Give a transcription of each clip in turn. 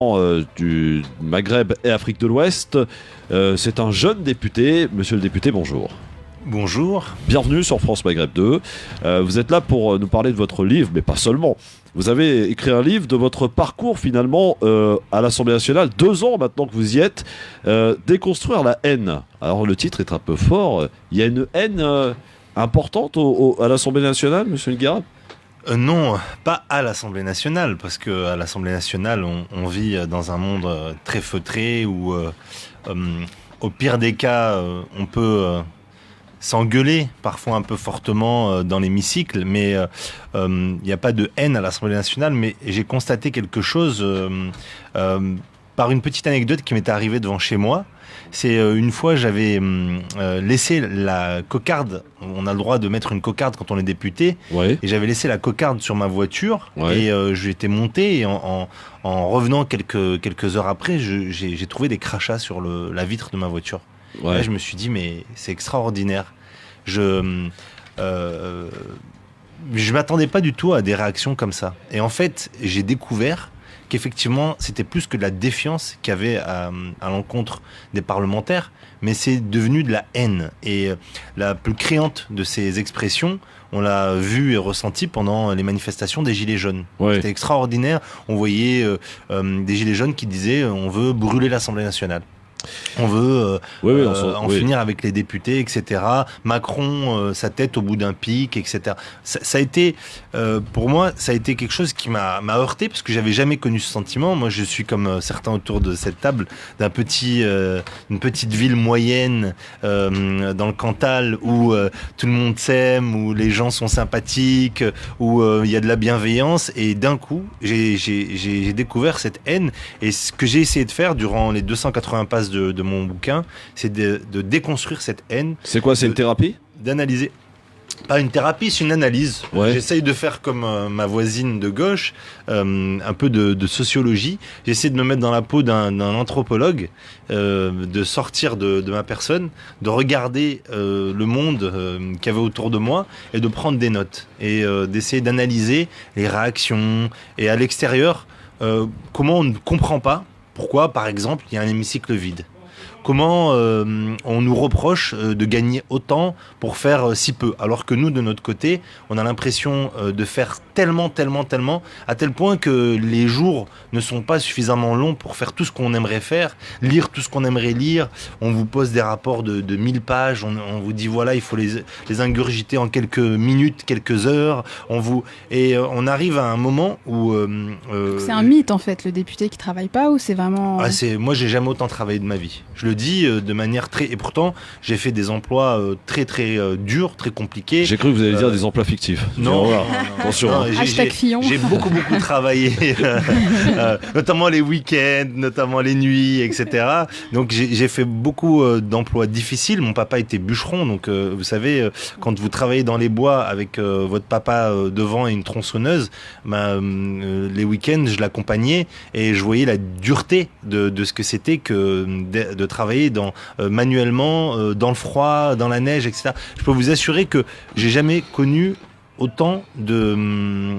Du Maghreb et Afrique de l'Ouest. C'est un jeune député. Monsieur le député, bonjour. Bonjour. Bienvenue sur France Maghreb 2. Vous êtes là pour nous parler de votre livre, mais pas seulement. Vous avez écrit un livre de votre parcours finalement à l'Assemblée nationale, 2 ans maintenant que vous y êtes, Déconstruire la haine. Alors le titre est un peu fort. Il y a une haine importante à l'Assemblée nationale, monsieur Nguera ? Non, pas à l'Assemblée nationale, parce que à l'Assemblée nationale, on vit dans un monde très feutré où, au pire des cas, on peut s'engueuler parfois un peu fortement dans l'hémicycle, mais il n'y a pas de haine à l'Assemblée nationale. Mais j'ai constaté quelque chose par une petite anecdote qui m'était arrivée devant chez moi. C'est une fois, j'avais laissé la cocarde. On a le droit de mettre une cocarde quand on est député. Ouais. Et j'avais laissé la cocarde sur ma voiture. Ouais. Et j'étais monté. Et en revenant quelques heures après, j'ai trouvé des crachats sur la vitre de ma voiture. Ouais. Là, je me suis dit, mais c'est extraordinaire. Je m'attendais pas du tout à des réactions comme ça. Et en fait, j'ai découvert qu'effectivement, c'était plus que de la défiance qu'il y avait à l'encontre des parlementaires, mais c'est devenu de la haine. Et la plus criante de ces expressions, on l'a vu et ressenti pendant les manifestations des Gilets jaunes. Ouais. C'était extraordinaire. On voyait des Gilets jaunes qui disaient « on veut brûler l'Assemblée nationale ». On veut en finir avec les députés, etc. Macron, sa tête au bout d'un pic, etc. Ça a été, pour moi, ça a été quelque chose qui m'a heurté, parce que j'avais jamais connu ce sentiment. Moi, je suis comme certains autour de cette table, d'une petite ville moyenne dans le Cantal, où tout le monde s'aime, où les gens sont sympathiques, où il y a de la bienveillance. Et d'un coup, j'ai découvert cette haine. Et ce que j'ai essayé de faire durant les 280 pages de mon bouquin, c'est de déconstruire cette haine. C'est quoi, c'est une thérapie ? D'analyser. Pas une thérapie, c'est une analyse. Ouais. J'essaye de faire comme ma voisine de gauche, un peu de sociologie. J'essaie de me mettre dans la peau d'un anthropologue, de sortir de ma personne, de regarder le monde qu'il y avait autour de moi et de prendre des notes. Et d'essayer d'analyser les réactions. Et à l'extérieur, comment on ne comprend pas pourquoi, par exemple, il y a un hémicycle vide. Comment on nous reproche de gagner autant pour faire si peu, alors que nous, de notre côté, on a l'impression de faire tellement, à tel point que les jours ne sont pas suffisamment longs pour faire tout ce qu'on aimerait faire, lire tout ce qu'on aimerait lire. On vous pose des rapports de 1000 pages, on vous dit voilà, il faut les ingurgiter en quelques minutes, quelques heures. Et on arrive à un moment où... c'est un mythe en fait, le député qui travaille pas, ou c'est vraiment... Moi, j'ai jamais autant travaillé de ma vie. Je le dis de manière très... Et pourtant, j'ai fait des emplois très durs, très compliqués. J'ai cru que vous alliez dire des emplois fictifs. Non. Attention. Non, Hashtag Fillon. J'ai beaucoup travaillé, notamment les week-ends, notamment les nuits, etc. Donc j'ai fait beaucoup d'emplois difficiles. Mon papa était bûcheron, donc vous savez, quand vous travaillez dans les bois avec votre papa devant et une tronçonneuse, les week-ends, je l'accompagnais et je voyais la dureté de ce que c'était que de travailler manuellement, dans le froid, dans la neige, etc. Je peux vous assurer que j'ai jamais connu autant de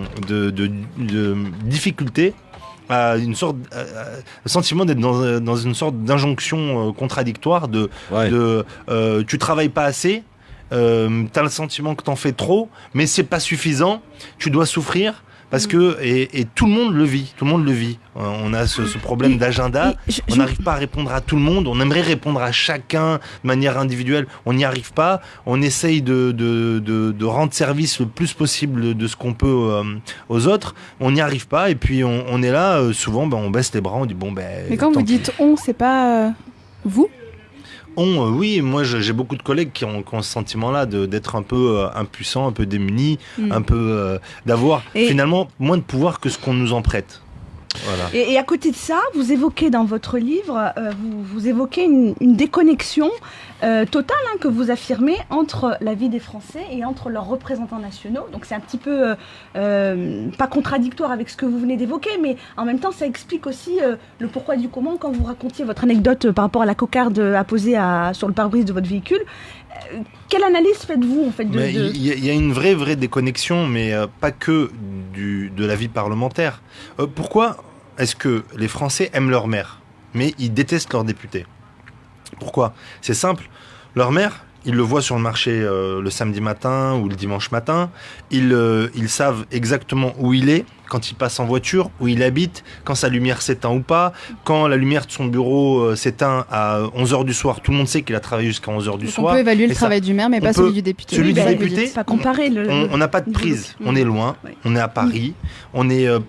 difficultés, à une sorte, le sentiment d'être dans une sorte d'injonction contradictoire tu travailles pas assez, t'as le sentiment que t'en fais trop, mais c'est pas suffisant, tu dois souffrir. Parce que et tout le monde le vit, On a ce problème d'agenda. On n'arrive pas à répondre à tout le monde. On aimerait répondre à chacun de manière individuelle. On n'y arrive pas. On essaye de rendre service le plus possible de ce qu'on peut aux autres. On n'y arrive pas. Et puis on est là. Souvent, on baisse les bras. On dit bon ben. Mais quand vous dites on, c'est pas vous? Oui, moi j'ai beaucoup de collègues qui ont ce sentiment-là d'être un peu impuissant, un peu démuni, un peu d'avoir finalement moins de pouvoir que ce qu'on nous en prête. Voilà. Et à côté de ça, vous évoquez dans votre livre, vous évoquez une déconnexion totale que vous affirmez entre la vie des Français et entre leurs représentants nationaux. Donc c'est un petit peu pas contradictoire avec ce que vous venez d'évoquer, mais en même temps ça explique aussi le pourquoi du comment quand vous racontiez votre anecdote par rapport à la cocarde apposée sur le pare-brise de votre véhicule. Quelle analyse faites-vous en fait Il y a une vraie déconnexion, mais pas que de la vie parlementaire. Pourquoi est-ce que les Français aiment leur maire, mais ils détestent leurs députés? Pourquoi? C'est simple. Leur maire, ils le voient sur le marché le samedi matin ou le dimanche matin. Ils savent exactement où il est, quand il passe en voiture, où il habite, quand sa lumière s'éteint ou pas. Quand la lumière de son bureau s'éteint à 11h du soir, tout le monde sait qu'il a travaillé jusqu'à 11h du soir. On peut évaluer le travail du maire, mais pas celui du député. Celui du député, pas comparer on n'a pas de prise. On est loin, on est à Paris, on n'a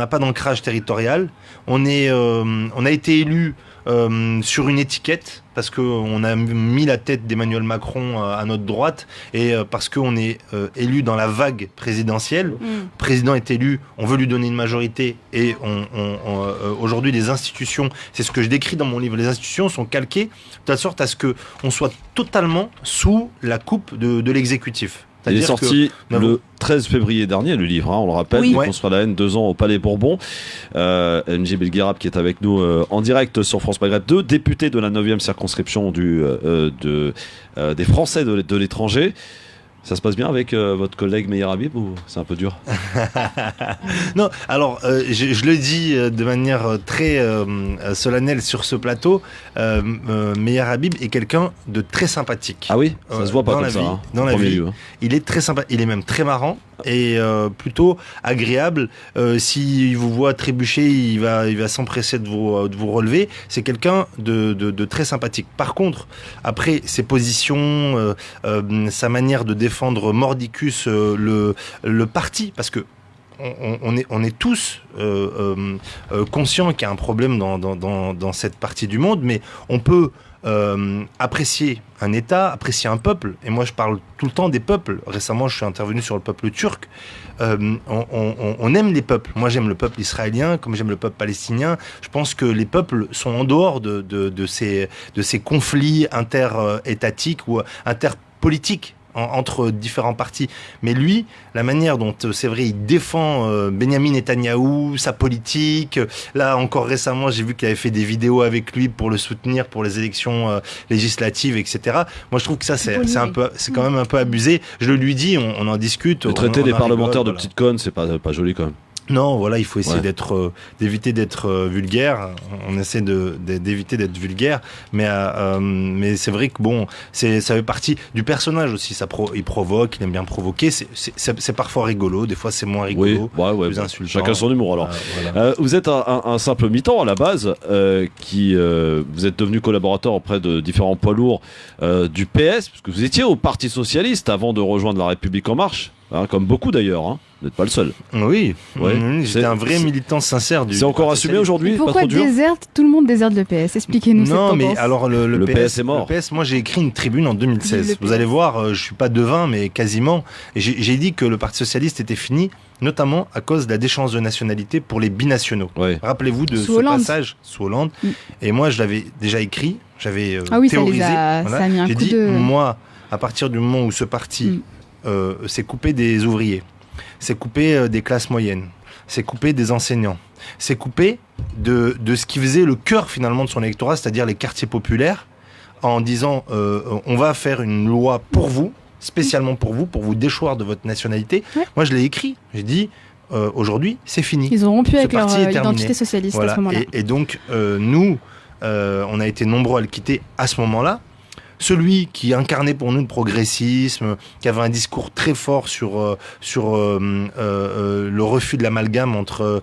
pas d'ancrage territorial. On a été élu sur une étiquette, parce qu'on a mis la tête d'Emmanuel Macron à notre droite, et parce qu'on est élu dans la vague présidentielle. Le président est élu, on veut lui donner une majorité, et aujourd'hui les institutions, c'est ce que je décris dans mon livre, les institutions sont calquées de telle sorte à ce qu'on soit totalement sous la coupe de l'exécutif. Il est sorti le 13 février dernier, le livre, on le rappelle, Oui. Construire la haine, 2 ans au Palais Bourbon. MJ Belguerab qui est avec nous en direct sur France Maghreb 2, député de la 9e circonscription des Français de l'étranger. Ça se passe bien avec votre collègue Meyer Habib ou c'est un peu dur? Non, alors je le dis de manière très solennelle sur ce plateau, Meyer Habib est quelqu'un de très sympathique. Ah oui, ça se voit pas dans comme la ça. vie, dans la vie. Il est très sympa, il est même très marrant et plutôt agréable. S'il vous voit trébucher, il va s'empresser de vous relever. C'est quelqu'un de très sympathique. Par contre, après ses positions, sa manière de défendre mordicus le parti, parce que on est tous conscients qu'il y a un problème dans cette partie du monde, mais on peut apprécier un État, apprécier un peuple, et moi je parle tout le temps des peuples. Récemment je suis intervenu sur le peuple turc. On aime les peuples. Moi j'aime le peuple israélien comme j'aime le peuple palestinien. Je pense que les peuples sont en dehors de ces conflits inter-étatiques ou interpolitiques entre différents partis. Mais lui, la manière dont, c'est vrai, il défend Benyamin Netanyahou, sa politique. Là, encore récemment, j'ai vu qu'il avait fait des vidéos avec lui pour le soutenir pour les élections législatives, etc. Moi, je trouve que ça, c'est quand même un peu abusé. Je le lui dis, on en discute. Traiter les parlementaires de petites connes, c'est pas joli quand même. Non, voilà, il faut essayer d'éviter d'être vulgaire. On essaie d'éviter d'être vulgaire, mais c'est vrai que bon, ça fait partie du personnage aussi. Il provoque, il aime bien provoquer. C'est parfois rigolo, des fois c'est moins rigolo, plus insultant. Chacun son humour alors. Voilà. Vous êtes un simple militant à la base, vous êtes devenu collaborateur auprès de différents poids lourds du PS, parce que vous étiez au Parti Socialiste avant de rejoindre La République En Marche, comme beaucoup d'ailleurs. Vous n'êtes pas le seul. Oui, j'étais un vrai militant sincère du. C'est encore assumé aujourd'hui? Pourquoi tout le monde déserte le PS? Expliquez-nous cette tendance. Non, mais alors le PS est mort. Le PS, moi j'ai écrit une tribune en 2016. Vous allez voir, je suis pas devin, mais quasiment. Et j'ai dit que le Parti Socialiste était fini, notamment à cause de la déchéance de nationalité pour les binationaux. Ouais. Rappelez-vous de ce passage sous Hollande. Et moi je l'avais déjà écrit, j'avais théorisé. Ça a mis un j'ai coup dit, de... moi, à partir du moment où ce parti s'est coupé des ouvriers, c'est coupé des classes moyennes, c'est coupé des enseignants, c'est coupé de ce qui faisait le cœur finalement de son électorat, c'est-à-dire les quartiers populaires, en disant on va faire une loi pour vous, spécialement pour vous déchoir de votre nationalité. Ouais. Moi je l'ai écrit, j'ai dit aujourd'hui c'est fini. Ils ont rompu avec leur identité socialiste à ce moment-là. Et donc nous, on a été nombreux à le quitter à ce moment-là. Celui qui incarnait pour nous le progressisme, qui avait un discours très fort sur le refus de l'amalgame entre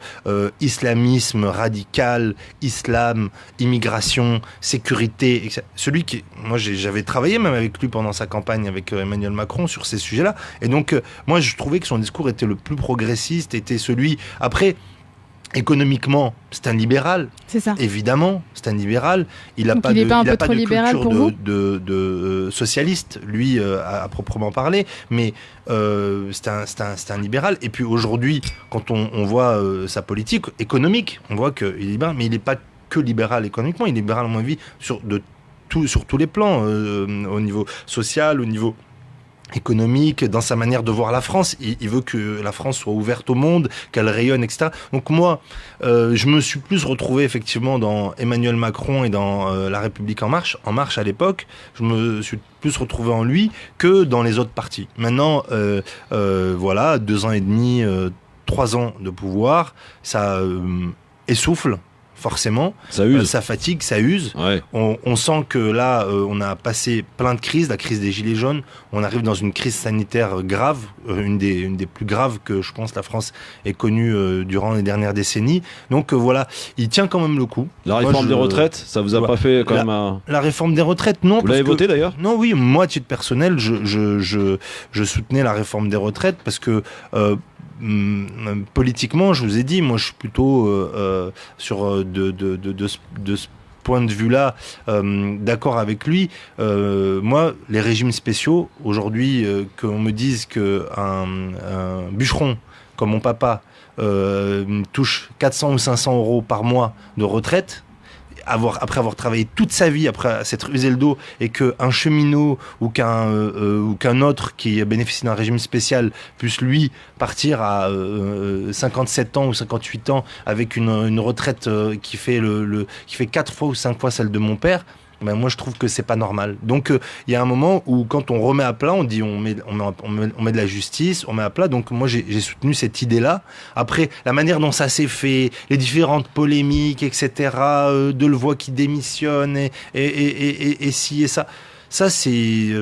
islamisme radical, islam, immigration, sécurité, etc. Celui qui, moi j'avais travaillé même avec lui pendant sa campagne avec Emmanuel Macron sur ces sujets-là, et donc moi je trouvais que son discours était le plus progressiste, était celui, après économiquement, c'est un libéral. C'est ça. Évidemment, c'est un libéral. Il n'a pas de culture de socialiste, lui, à proprement parler. Mais c'est un libéral. Et puis aujourd'hui, quand on voit sa politique économique, on voit qu'il est libéral. Mais il n'est pas que libéral économiquement. Il est libéral, à mon avis, sur tous les plans. Au niveau social, au niveau économique, dans sa manière de voir la France. Il veut que la France soit ouverte au monde, qu'elle rayonne, etc. Donc moi, je me suis plus retrouvé effectivement dans Emmanuel Macron et dans La République En Marche. En Marche à l'époque, je me suis plus retrouvé en lui que dans les autres partis. Maintenant, voilà, 2 ans et demi, 3 ans de pouvoir, ça essouffle. Forcément, Ça use. ça fatigue, ça use. Ouais. On sent que là, on a passé plein de crises, la crise des gilets jaunes. On arrive dans une crise sanitaire grave, une des plus graves que je pense la France ait connue durant les dernières décennies. Donc voilà, il tient quand même le coup. La Moi, réforme je- des retraites, ça vous a Ouais. pas fait quand même un... La réforme des retraites, non. Vous parce l'avez que- voté d'ailleurs? Non, oui, moi, à titre personnel, je soutenais la réforme des retraites parce que politiquement, je vous ai dit, moi, je suis plutôt sur de ce point de vue-là, d'accord avec lui. Moi, les régimes spéciaux, aujourd'hui, qu'on me dise que un bûcheron comme mon papa touche 400 ou 500 euros par mois de retraite, après avoir travaillé toute sa vie, après s'être usé le dos, et qu'un cheminot ou qu'un autre qui bénéficie d'un régime spécial puisse lui partir à 57 ans ou 58 ans avec une retraite qui fait qui fait 4 fois ou 5 fois celle de mon père. Ben moi je trouve que c'est pas normal. Donc il y a un moment où quand on remet à plat, on dit on met de la justice, on met à plat. Donc moi j'ai soutenu cette idée-là. Après la manière dont ça s'est fait, les différentes polémiques, etc. Delevoye qui démissionne et ci et ça. Ça c'est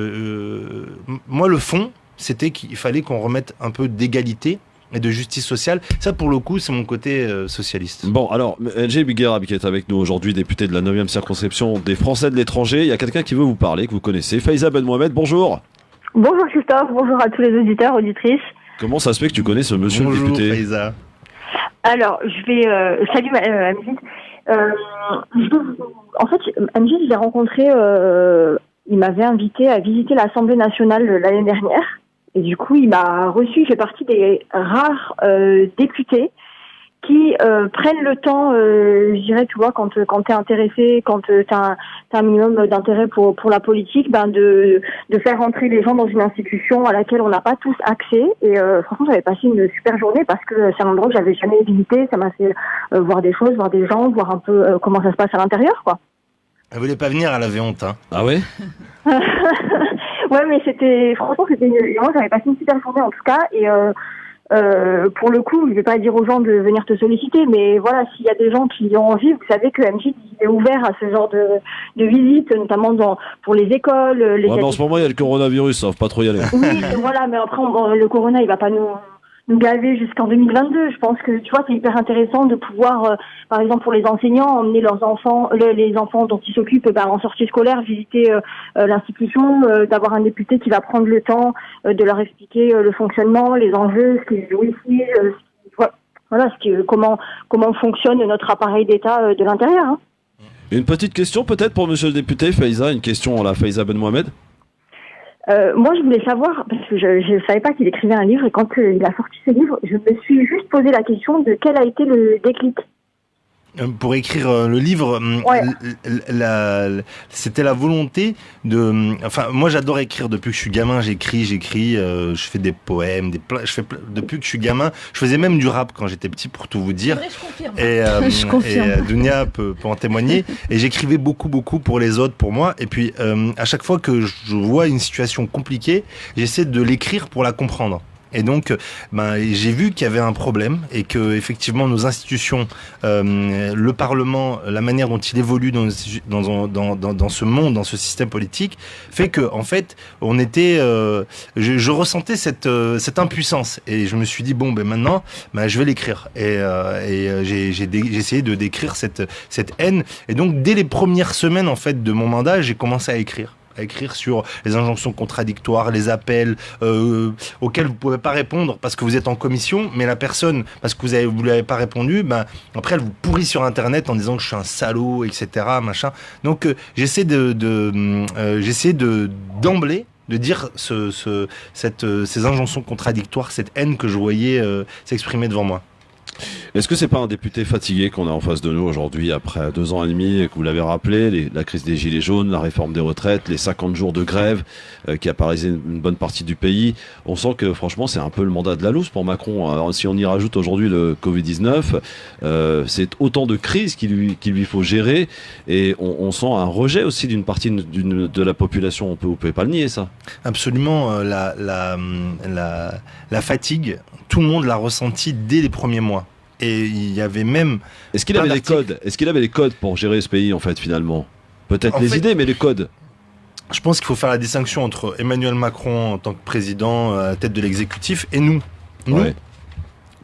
moi le fond, c'était qu'il fallait qu'on remette un peu d'égalité et de justice sociale. Ça, pour le coup, c'est mon côté socialiste. Bon, alors, NG Biguerab qui est avec nous aujourd'hui, député de la 9e circonscription des Français de l'étranger. Il y a quelqu'un qui veut vous parler, que vous connaissez. Faiza Ben Mohamed, bonjour. Bonjour Christophe, bonjour à tous les auditeurs, auditrices. Comment ça se fait que tu connais ce monsieur Bonjour, le député? Faiza. Alors, je vais... salut Amjid. En fait, Amjid, je l'ai rencontré, il m'avait invité à visiter l'Assemblée nationale l'année dernière. Et du coup, il m'a reçu, il fait partie des rares députés qui prennent le temps, je dirais, tu vois, quand t'es intéressé, quand t'as un minimum d'intérêt pour la politique, ben de faire rentrer les gens dans une institution à laquelle on n'a pas tous accès. Et franchement, j'avais passé une super journée parce que c'est un endroit que j'avais jamais visité. Ça m'a fait voir des choses, voir des gens, voir un peu comment ça se passe à l'intérieur, quoi. Elle voulait pas venir, elle avait honte. Hein. Ah ouais? Ouais, mais franchement, moi, j'avais passé une super journée en tout cas. Et pour le coup, je vais pas dire aux gens de venir te solliciter, mais voilà, s'il y a des gens qui ont envie, vous savez que MJ est ouvert à ce genre de visites, notamment pour les écoles, les Ouais, mais en ce moment, il y a le coronavirus, ça va pas trop y aller. Oui, voilà, mais après, le corona, il va pas nous gaver jusqu'en 2022. Je pense que, tu vois, c'est hyper intéressant de pouvoir, par exemple, pour les enseignants, emmener leurs enfants, les enfants dont ils s'occupent, en sortie scolaire, visiter l'institution, d'avoir un député qui va prendre le temps de leur expliquer le fonctionnement, les enjeux, ce qu'ils jouent ici, voilà, comment fonctionne notre appareil d'État de l'intérieur. Hein. Une petite question peut-être pour monsieur le député, Faiza, une question à la Faiza Ben Mohamed. Moi, je voulais savoir, parce que je savais pas qu'il écrivait un livre, et quand il a sorti ce livre, je me suis juste posé la question de quel a été le déclic. Pour écrire le livre, Ouais. c'était la volonté de... Enfin, moi j'adore écrire depuis que je suis gamin, j'écris, je fais des poèmes, depuis que je suis gamin, je faisais même du rap quand j'étais petit, pour tout vous dire. Vrai, je confirme. Et, Je confirme. et Dounia peut en témoigner. Et j'écrivais beaucoup pour les autres, pour moi. Et puis, à chaque fois que je vois une situation compliquée, j'essaie de l'écrire pour la comprendre. Et donc, j'ai vu qu'il y avait un problème et que effectivement nos institutions, le Parlement, la manière dont il évolue dans ce monde, dans ce système politique, fait que en fait, on était, je ressentais cette impuissance et je me suis dit bon, maintenant, je vais l'écrire et j'ai essayé de décrire cette haine et donc dès les premières semaines en fait de mon mandat, j'ai commencé à écrire sur les injonctions contradictoires, les appels auxquels vous ne pouvez pas répondre parce que vous êtes en commission, mais la personne, parce que vous lui avez pas répondu, après elle vous pourrit sur Internet en disant que je suis un salaud, etc. Machin. Donc j'essaie d'emblée de dire ces injonctions contradictoires, cette haine que je voyais s'exprimer devant moi. Est-ce que c'est pas un député fatigué qu'on a en face de nous aujourd'hui après 2 ans et demi, et que vous l'avez rappelé, la crise des gilets jaunes, la réforme des retraites, les 50 jours de grève qui a paralysé une bonne partie du pays. On sent que franchement c'est un peu le mandat de la loose pour Macron. Alors, si on y rajoute aujourd'hui le Covid-19, c'est autant de crises qu'il lui faut gérer, et on sent un rejet aussi d'une partie de la population. Vous pouvez pas le nier, ça. Absolument, la fatigue, tout le monde l'a ressenti dès les premiers mois. Et il y avait même... Est-ce qu'il avait les codes? Est-ce qu'il avait les codes pour gérer ce pays, en fait, finalement? Peut-être les idées, mais les codes. Je pense qu'il faut faire la distinction entre Emmanuel Macron en tant que président à la tête de l'exécutif et nous. Nous, Ouais.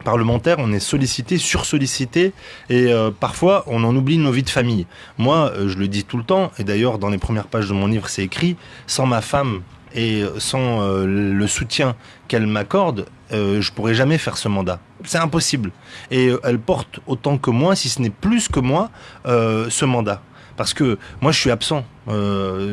parlementaires, on est sollicités, sursollicités et parfois on en oublie nos vies de famille. Moi, je le dis tout le temps, et d'ailleurs dans les premières pages de mon livre c'est écrit, sans ma femme et sans le soutien qu'elle m'accorde, je pourrais jamais faire ce mandat. C'est impossible. Et elle porte autant que moi, si ce n'est plus que moi, ce mandat. Parce que moi, je suis absent.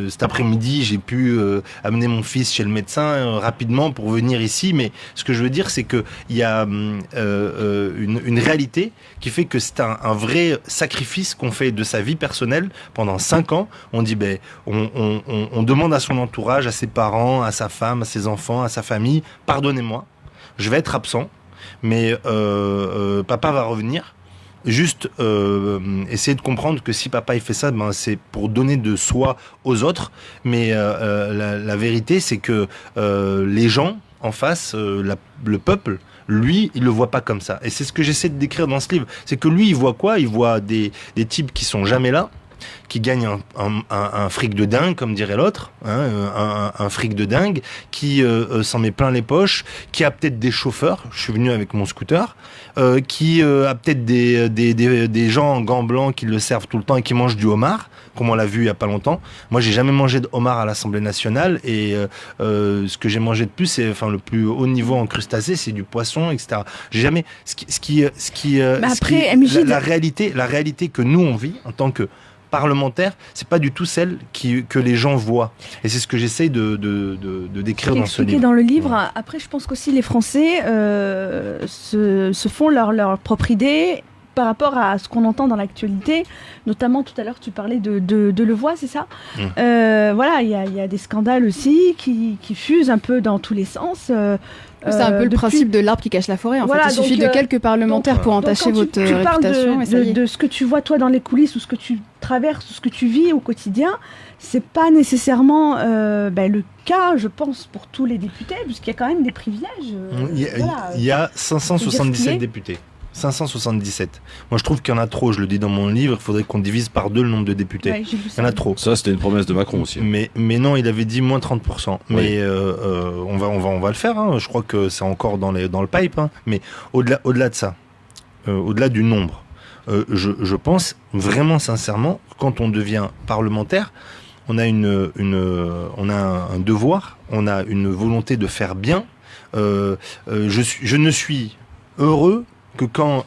Cet après-midi, j'ai pu amener mon fils chez le médecin rapidement pour venir ici. Mais ce que je veux dire, c'est que il y a une réalité qui fait que c'est un vrai sacrifice qu'on fait de sa vie personnelle pendant 5 ans. On dit, on demande à son entourage, à ses parents, à sa femme, à ses enfants, à sa famille, pardonnez-moi, je vais être absent, mais papa va revenir. Juste essayer de comprendre que si papa il fait ça, c'est pour donner de soi aux autres. Mais la vérité, c'est que les gens en face, le peuple, lui, il le voit pas comme ça. Et c'est ce que j'essaie de décrire dans ce livre. C'est que lui, il voit quoi? Il voit des types qui sont jamais là, qui gagne un fric de dingue, comme dirait l'autre, hein, un fric de dingue, qui s'en met plein les poches, qui a peut-être des chauffeurs, je suis venu avec mon scooter, qui a peut-être des gens en gants blancs qui le servent tout le temps et qui mangent du homard, comme on l'a vu il y a pas longtemps. Moi, j'ai jamais mangé de homard à l'Assemblée nationale et ce que j'ai mangé de plus, c'est le plus haut niveau en crustacés, c'est du poisson, etc. J'ai jamais la réalité que nous on vit en tant que parlementaire, c'est pas du tout celle que les gens voient. Et c'est ce que j'essaye de décrire dans ce livre. Dans le livre, ouais. Après, je pense qu'aussi les Français se font leur propre idée par rapport à ce qu'on entend dans l'actualité. Notamment, tout à l'heure, tu parlais de Levoix, c'est ça? Voilà, il y a des scandales aussi qui fusent un peu dans tous les sens. C'est un peu le principe de l'arbre qui cache la forêt. En fait, il suffit de quelques parlementaires pour entacher votre réputation. Tu parles de ce que tu vois toi dans les coulisses ou ce que tu traverses ou ce que tu vis au quotidien. C'est pas nécessairement le cas, je pense, pour tous les députés, puisqu'il y a quand même des privilèges. Il y a 577 députés. 577. Moi, je trouve qu'il y en a trop. Je le dis dans mon livre. Il faudrait qu'on divise par 2 le nombre de députés. Ouais, il y en a trop. Ça, c'était une promesse de Macron aussi. Mais non, il avait dit moins 30%. Oui. Mais on va le faire. Hein. Je crois que c'est encore dans le pipe. Hein. Mais au-delà de ça, au-delà du nombre, je pense vraiment sincèrement, quand on devient parlementaire, on a on a un devoir, on a une volonté de faire bien. Je ne suis heureux que quand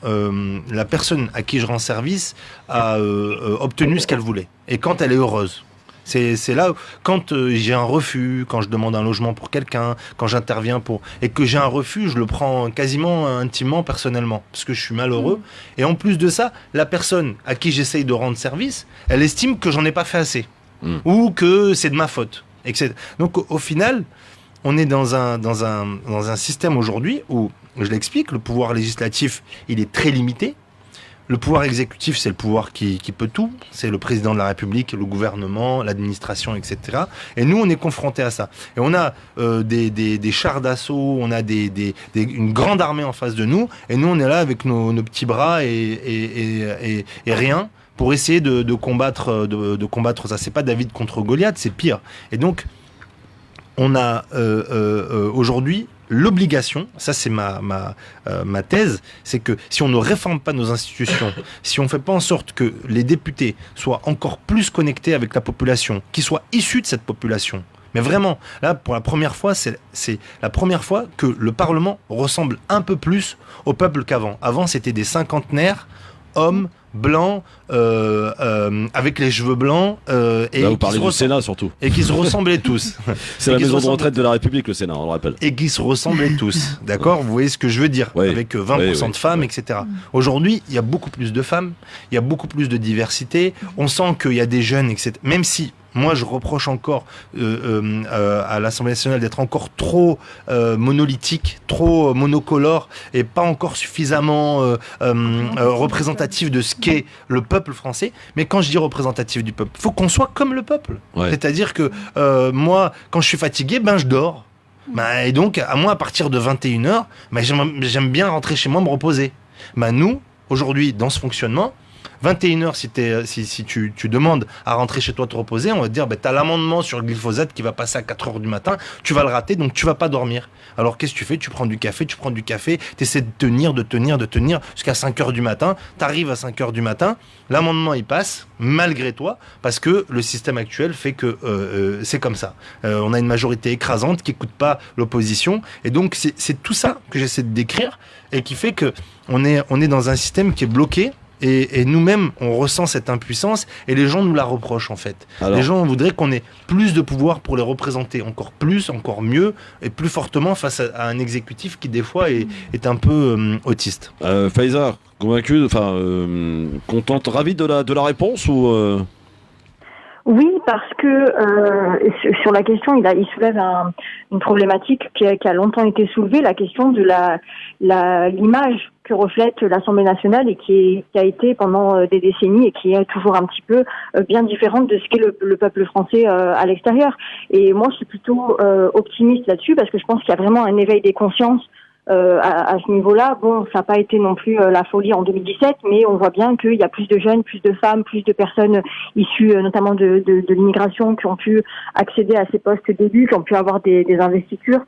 la personne à qui je rends service a obtenu ce qu'elle voulait et quand elle est heureuse. C'est là, quand j'ai un refus, quand je demande un logement pour quelqu'un, quand j'interviens et que j'ai un refus, je le prends quasiment intimement, personnellement, parce que je suis malheureux. Et en plus de ça, la personne à qui j'essaye de rendre service, elle estime que j'en ai pas fait assez, ou que c'est de ma faute, etc. Donc au final, on est dans un système aujourd'hui où, je l'explique, le pouvoir législatif, il est très limité. Le pouvoir exécutif, c'est le pouvoir qui peut tout. C'est le président de la République, le gouvernement, l'administration, etc. Et nous, on est confrontés à ça. Et on a des chars d'assaut, on a une grande armée en face de nous. Et nous, on est là avec nos petits bras et rien pour essayer de combattre ça. C'est pas David contre Goliath, c'est pire. Et donc, on a aujourd'hui l'obligation, ça c'est ma thèse, c'est que si on ne réforme pas nos institutions, si on ne fait pas en sorte que les députés soient encore plus connectés avec la population, qu'ils soient issus de cette population, mais vraiment, là pour la première fois, c'est la première fois que le Parlement ressemble un peu plus au peuple qu'avant. Avant, c'était des cinquantenaires, hommes, blancs, avec les cheveux blancs, et là, vous parlez du Sénat surtout. Et qui se ressemblaient tous. C'est la maison de retraite de la République, le Sénat, on le rappelle. Et qui se ressemblaient tous, d'accord? Vous voyez ce que je veux dire, avec 20% de femmes, etc. Aujourd'hui, il y a beaucoup plus de femmes, il y a beaucoup plus de diversité, on sent qu'il y a des jeunes, etc. Même si moi, je reproche encore à l'Assemblée nationale d'être encore trop monolithique, trop monocolore et pas encore suffisamment représentatif de ce qu'est le peuple français. Mais quand je dis représentatif du peuple, il faut qu'on soit comme le peuple. Ouais. C'est-à-dire que moi, quand je suis fatigué, je dors. Et donc, à moi, à partir de 21h, j'aime bien rentrer chez moi, me reposer. Nous, aujourd'hui dans ce fonctionnement. 21h, si tu demandes à rentrer chez toi te reposer, on va te dire, t'as l'amendement sur le glyphosate qui va passer à 4h du matin, tu vas le rater, donc tu vas pas dormir. Alors qu'est-ce que tu fais? Tu prends du café, t'essaies de tenir jusqu'à 5h du matin, t'arrives à 5h du matin, l'amendement il passe, malgré toi, parce que le système actuel fait que c'est comme ça. On a une majorité écrasante qui écoute pas l'opposition, et donc c'est tout ça que j'essaie de décrire, et qui fait que on est dans un système qui est bloqué. Et nous-mêmes, on ressent cette impuissance et les gens nous la reprochent en fait. Alors, les gens voudraient qu'on ait plus de pouvoir pour les représenter, encore plus, encore mieux et plus fortement face à un exécutif qui des fois est un peu autiste. Faiza, convaincu, contente, ravie de la réponse ou Oui, parce que sur la question, il soulève une problématique qui a longtemps été soulevée, la question de l'image que reflète l'Assemblée nationale et qui a été pendant des décennies et qui est toujours un petit peu bien différente de ce qu'est le peuple français à l'extérieur. Et moi, je suis plutôt optimiste là-dessus parce que je pense qu'il y a vraiment un éveil des consciences à ce niveau-là. Bon, ça n'a pas été non plus la folie en 2017, mais on voit bien qu'il y a plus de jeunes, plus de femmes, plus de personnes issues notamment de l'immigration qui ont pu accéder à ces postes d'élus, qui ont pu avoir des investitures.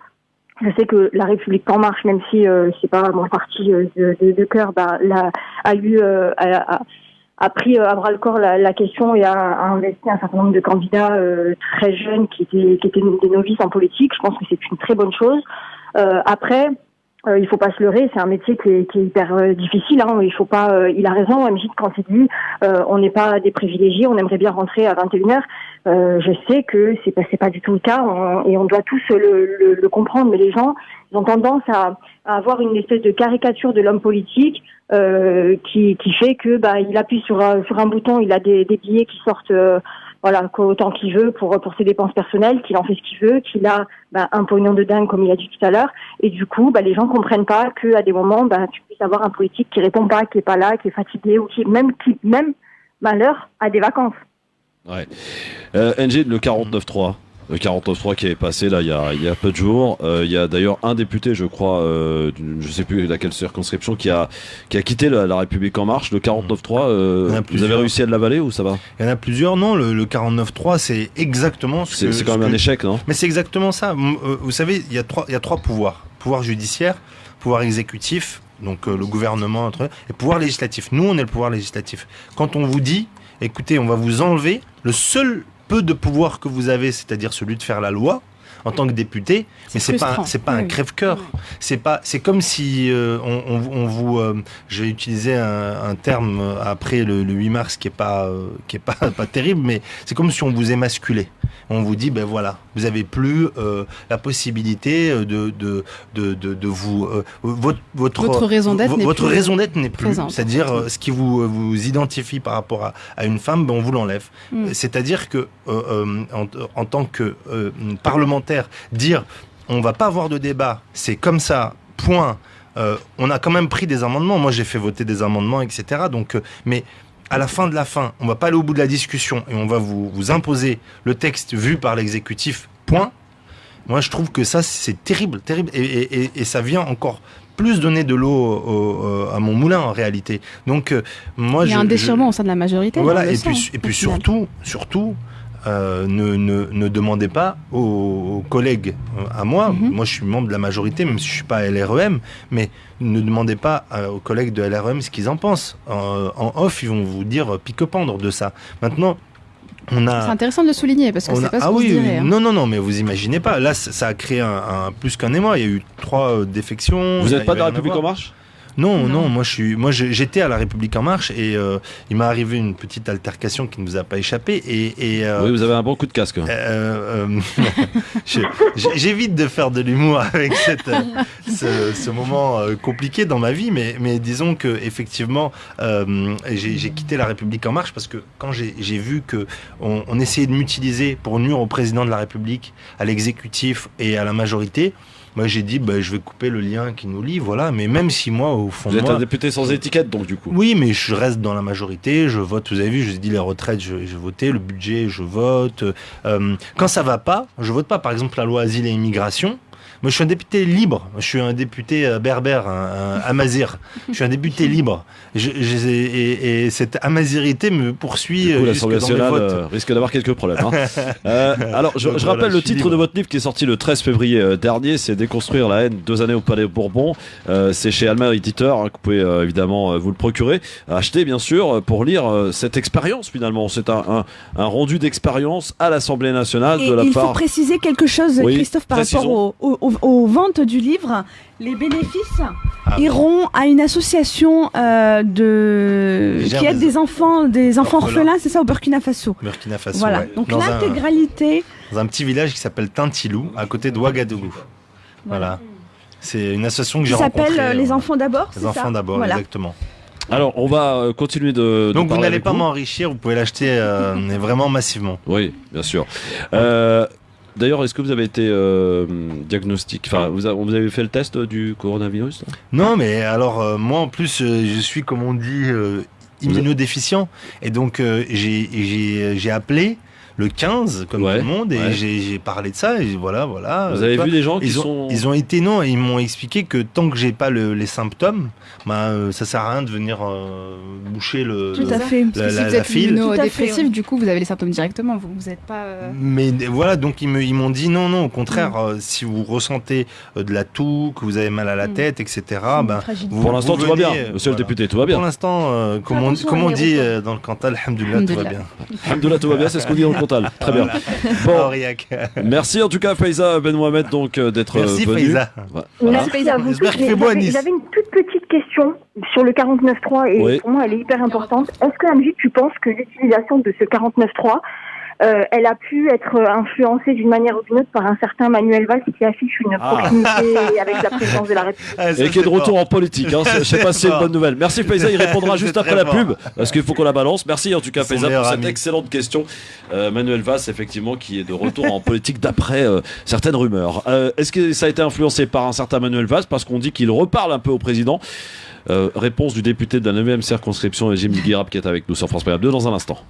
Je sais que la République En Marche, même si c'est pas mon parti de cœur, a pris à bras le corps la question et a investi un certain nombre de candidats très jeunes qui étaient des novices en politique. Je pense que c'est une très bonne chose. Après, il faut pas se leurrer, c'est un métier qui est hyper difficile. Hein. Il faut pas. Il a raison, MJ, quand il dit on n'est pas des privilégiés, on aimerait bien rentrer à 21h. Je sais que c'est pas du tout le cas et on doit tous le comprendre. Mais les gens, ils ont tendance à avoir une espèce de caricature de l'homme politique qui fait que il appuie sur un bouton, il a des billets qui sortent. Autant qu'il veut pour ses dépenses personnelles, qu'il en fait ce qu'il veut, qu'il a un pognon de dingue comme il a dit tout à l'heure, et du coup les gens comprennent pas que à des moments tu puisses avoir un politique qui répond pas, qui est pas là, qui est fatigué ou qui même malheur a des vacances. Ouais. NG, le 49.3. Le 49.3 qui est passé là il y a peu de jours. Il y a d'ailleurs un député, je crois, je sais plus laquelle circonscription, qui a quitté la République En Marche. Le 49.3, vous avez réussi à l'avaler ou ça va? Il y en a plusieurs, non. Le 49.3, c'est exactement ce que... C'est quand même un échec, non? Mais c'est exactement ça. Vous savez, il y a trois pouvoirs. Pouvoir judiciaire, pouvoir exécutif, donc le gouvernement, et pouvoir législatif. Nous, on est le pouvoir législatif. Quand on vous dit, écoutez, on va vous enlever le seul peu de pouvoir que vous avez, c'est-à-dire celui de faire la loi en tant que député, mais c'est pas un crève-cœur. C'est comme si on vous j'ai utilisé un terme après le 8 mars qui est pas terrible, mais c'est comme si on vous émasculait. On vous dit voilà, vous avez plus la possibilité de vous votre raison d'être n'est plus présente. C'est-à-dire ce qui vous identifie par rapport à une femme, on vous l'enlève. C'est-à-dire que en tant que parlementaire, dire on va pas avoir de débat, c'est comme ça, point. On a quand même pris des amendements. Moi, j'ai fait voter des amendements, etc. Donc, mais à la fin de la fin, on va pas aller au bout de la discussion et on va vous imposer le texte vu par l'exécutif, point. Moi, je trouve que ça, c'est terrible. Et ça vient encore plus donner de l'eau à mon moulin, en réalité. Donc, moi, il y a un déchirement au sein de la majorité. Voilà, et puis surtout, ne demandez pas aux collègues, à moi, moi je suis membre de la majorité, même si je suis pas à LREM, mais ne demandez pas aux collègues de LREM ce qu'ils en pensent. En off, ils vont vous dire pique-pendre de ça. Maintenant, c'est intéressant de le souligner parce que c'est pas ce qu'on se dirait. Non, mais vous imaginez pas. Là, ça a créé un plus qu'un émoi. Il y a eu 3 défections. Vous n'êtes pas de la République En Marche ? Non, moi j'étais à la République En Marche et il m'est arrivé une petite altercation qui ne vous a pas échappé oui, vous avez un bon coup de casque. J'évite de faire de l'humour avec ce moment compliqué dans ma vie, mais disons que effectivement j'ai quitté la République En Marche parce que quand j'ai vu que on essayait de m'utiliser pour nuire au président de la République, à l'exécutif et à la majorité. Moi, j'ai dit, je vais couper le lien qui nous lie, voilà. Mais même si moi, au fond vous êtes un député sans étiquette, donc, du coup. Oui, mais je reste dans la majorité, je vote. Vous avez vu, je vous ai dit, les retraites, j'ai voté, le budget, je vote. Quand ça va pas, je vote pas. Par exemple, la loi Asile et Immigration, Moi, je suis un député libre. Je suis un député berbère, un amazir. Je suis un député libre. Et cette amazirité me poursuit du coup, jusque l'Assemblée dans mes nationale votes. risque d'avoir quelques problèmes. Alors, je rappelle le titre de votre livre qui est sorti le 13 février dernier, c'est Déconstruire la haine, 2 années au Palais Bourbon. C'est chez Alma Éditeur, que vous pouvez évidemment vous le procurer, acheter bien sûr, pour lire cette expérience finalement. C'est un rendu d'expérience à l'Assemblée nationale de la part... Il faut préciser quelque chose, Christophe, par rapport aux ventes du livre. Les bénéfices iront à une association qui aide des enfants orphelins, c'est ça, au Burkina Faso. Burkina Faso, voilà. ouais. Donc l'intégralité... Dans un petit village qui s'appelle Tintilou, à côté de Ouagadougou. Voilà. C'est une association que j'ai rencontrée. Qui s'appelle Les Enfants d'abord, c'est ça ? Les Enfants d'abord, voilà. Exactement. Alors, on va continuer de Donc, parler vous n'allez avec pas m'enrichir, vous pouvez l'acheter vraiment massivement. Oui, bien sûr. D'ailleurs, est-ce que vous avez été diagnostiqué, enfin, vous avez fait le test du coronavirus là ? Non, mais alors, moi, en plus, je suis, comme on dit, immunodéficient. Et donc, j'ai appelé le 15, comme tout le monde, et j'ai parlé de ça, et voilà. Vous avez vu des gens qui ils ont été, non, ils m'ont expliqué que tant que j'ai pas les symptômes, ça sert à rien de venir boucher Tout à fait. Parce que si vous êtes immunodépressif, du coup, vous avez les symptômes directement, vous n'êtes pas... Mais voilà, donc ils m'ont dit non, au contraire, si vous ressentez de la toux, que vous avez mal à la tête, etc., pour l'instant, tout va bien, monsieur le député, tout va bien. Pour l'instant, comme on dit dans le Cantal, alhamdoulilah, tout va bien. Alhamdoulilah, tout va bien, c'est ce qu'on dit dans le Cantal. Très bien. Bon, merci en tout cas Faiza Ben Mohamed donc d'être venue. Merci Faiza. Merci à vous. J'avais une toute petite question sur le 49.3 et pour moi elle est hyper importante. Est-ce que Amjid, tu penses que l'utilisation de ce 49.3 elle a pu être influencée d'une manière ou d'une autre par un certain Manuel Valls qui affiche une proximité avec la présidence de la République. Et qui est de retour en politique. Je ne sais pas si c'est une bonne nouvelle. Merci Faiza, il répondra juste après la pub parce qu'il faut qu'on la balance. Merci en tout cas Faiza pour cette excellente question. Manuel Valls, effectivement, qui est de retour en politique d'après certaines rumeurs. Est-ce que ça a été influencé par un certain Manuel Valls parce qu'on dit qu'il reparle un peu au président? Réponse du député de la 9e circonscription, Jim Guirab, qui est avec nous sur France Période 2 dans un instant.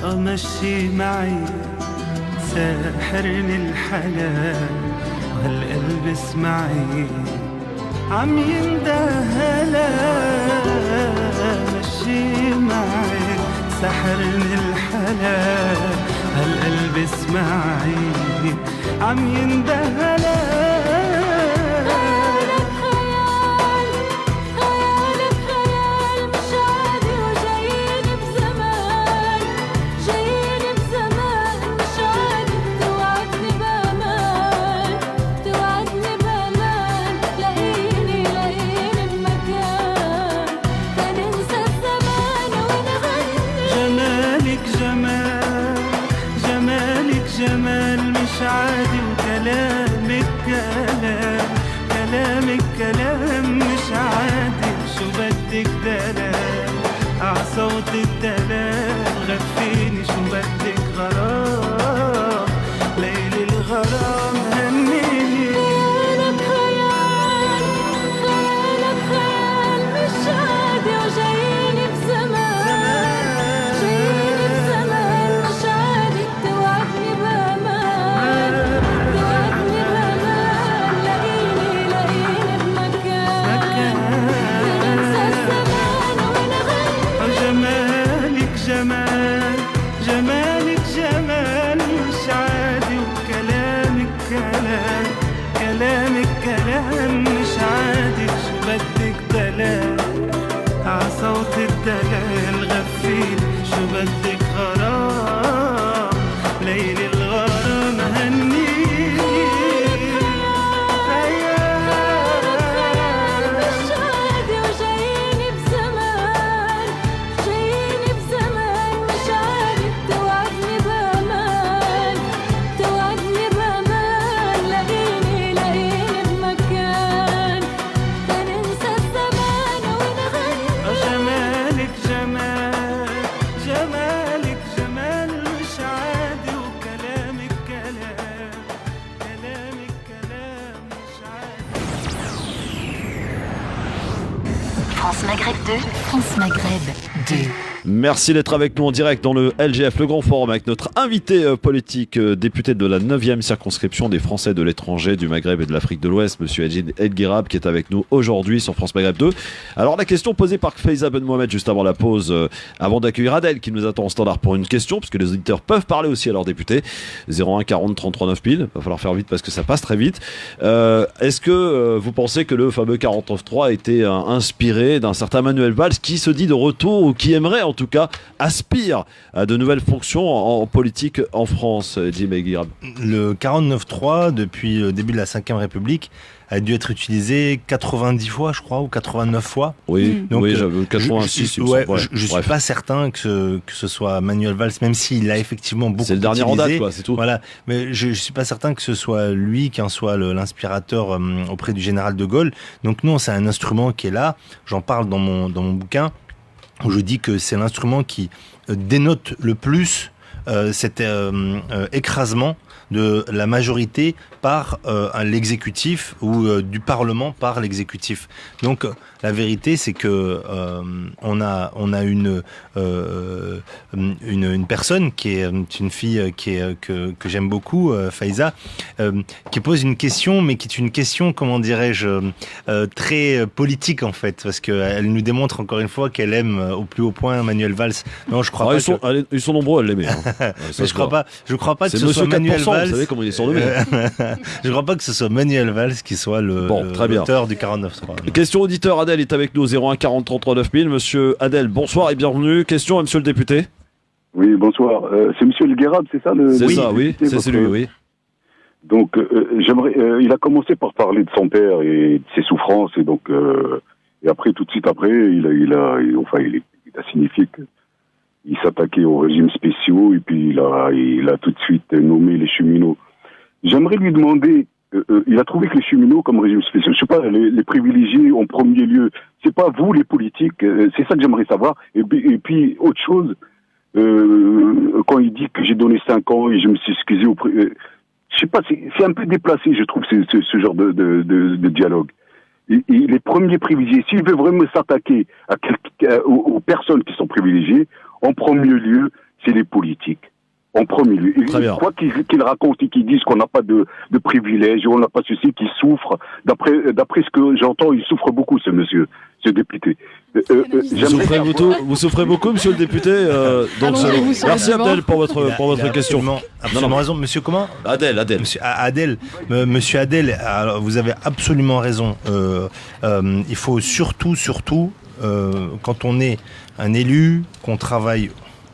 مشي معي ساحرني الحلال وهالقلب اسمعي عم يندهلا مشي معي ساحرني الحلال هالقلب اسمعي عم يندهلا جمال مش عادي وكلامك كلام مش عادي شو بدك دلال عصوت الدلال غفيني شو بدك غرام ليل الغرام هنيني خيالك خيال مش عادي وجاييني بزمان مش عادي توعدني بأمان لاقيني بمكان تنسى الزمان ونغني جمال مش عادي وكلامك كلام مش عادي شو بدك دلال عصوت الدلال غفيل شو بدك غرام ليل الغرام هنيني مش عادي وجاييني بزمان مش عادي توعدني بأمان لاقيني بمكان تنسى الزمان ونغني جمال مش عادي وكلامك كلام مش عادي France Maghreb 2, France Maghreb 2. Merci d'être avec nous en direct dans le LGF, le Grand Forum, avec notre invité politique, député de la 9e circonscription des Français de l'étranger, du Maghreb et de l'Afrique de l'Ouest, monsieur Edjid El Guirab, qui est avec nous aujourd'hui sur France Maghreb 2. Alors la question posée par Faiza Ben Mohamed juste avant la pause, avant d'accueillir Adèle qui nous attend au standard pour une question, puisque les auditeurs peuvent parler aussi à leurs députés. 01 40 33 9000, va falloir faire vite parce que ça passe très vite. Est-ce que vous pensez que le fameux 49.3 a été inspiré d'un certain Manuel Valls qui se dit de retour ou qui aimerait en tout cas aspire à de nouvelles fonctions en politique en France, Jim Guirab? Le 49.3, depuis le début de la 5e République, a dû être utilisé 90 fois, je crois, ou 89 fois. Oui, donc, oui, j'avais 86. Je suis pas certain que ce soit Manuel Valls, même s'il a effectivement beaucoup utilisé. C'est le dernier en date, quoi, c'est tout. Voilà, mais je suis pas certain que ce soit lui qui en soit l'inspirateur auprès du général de Gaulle. Donc non, c'est un instrument qui est là. J'en parle dans mon bouquin, où je dis que c'est l'instrument qui dénote le plus cet écrasement de la majorité par l'exécutif ou du Parlement par l'exécutif. Donc la vérité, c'est que on a une personne qui est une fille que j'aime beaucoup, Faiza, qui pose une question, mais qui est une question, comment dirais-je, très politique en fait, parce qu'elle nous démontre encore une fois qu'elle aime au plus haut point Manuel Valls. Non, je crois pas. Ils sont nombreux à l'aimer. Hein. Mais je crois pas que ce soit Manuel Valls. Vous savez comment il est surnommé. Je crois pas que ce soit Manuel Valls qui soit l'auteur du 49.3. Question auditeur, Adèle est avec nous, 01 40 33 9000. Monsieur Adèle, bonsoir et bienvenue. Question à monsieur le député. Oui, bonsoir. C'est monsieur El Guirab, c'est ça C'est ça, oui. C'est lui, oui. Donc, j'aimerais. Il a commencé par parler de son père et de ses souffrances, et donc, et après, tout de suite après, il a signifié qu'il s'attaquait aux régimes spéciaux, et puis il a tout de suite nommé les cheminots. J'aimerais lui demander, il a trouvé que les cheminots comme régime spécial, je sais pas, les privilégiés en premier lieu, c'est pas vous les politiques, c'est ça que j'aimerais savoir. Et puis autre chose, quand il dit que j'ai donné 5 ans et je me suis excusé je sais pas, c'est un peu déplacé, je trouve, ce genre de dialogue. Et les premiers privilégiés, s'il veut vraiment s'attaquer aux personnes qui sont privilégiées, en premier lieu, c'est les politiques. En premier lieu. Très bien. Quoi qu'ils racontent et qu'ils disent qu'on n'a pas de privilèges, on n'a pas ceci, qu'ils souffrent. D'après ce que j'entends, il souffre beaucoup, ce monsieur, ce député. Vous souffrez beaucoup, monsieur le député. Merci Abdel pour votre question. Absolument raison. Monsieur comment ? Adel. Monsieur Adel, alors, vous avez absolument raison. Il faut surtout, quand on est un élu, qu'on travaille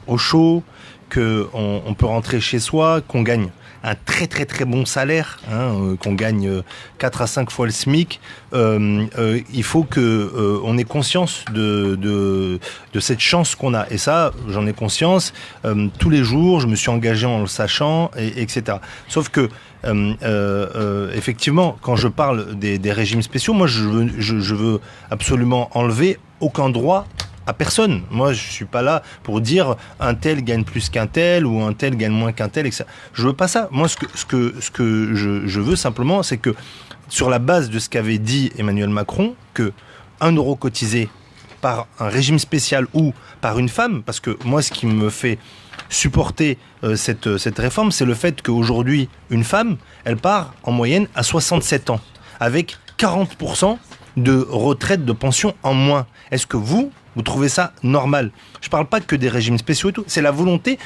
au chaud, qu'on peut rentrer chez soi, qu'on gagne un très très très bon salaire, qu'on gagne 4 à 5 fois le SMIC, il faut que on ait conscience de cette chance qu'on a. Et ça, j'en ai conscience tous les jours, je me suis engagé en le sachant, etc. Sauf que effectivement, quand je parle des régimes spéciaux, moi je veux absolument enlever aucun droit à personne. Moi, je suis pas là pour dire un tel gagne plus qu'un tel ou un tel gagne moins qu'un tel, etc. Je veux pas ça. Moi, ce que je veux simplement, c'est que sur la base de ce qu'avait dit Emmanuel Macron, que 1 euro cotisé par un régime spécial ou par une femme, parce que moi, ce qui me fait supporter cette réforme, c'est le fait qu'aujourd'hui, une femme, elle part en moyenne à 67 ans, avec 40% de retraite, de pension en moins. Est-ce que vous trouvez ça normal ? Je parle pas que des régimes spéciaux et tout, c'est la volonté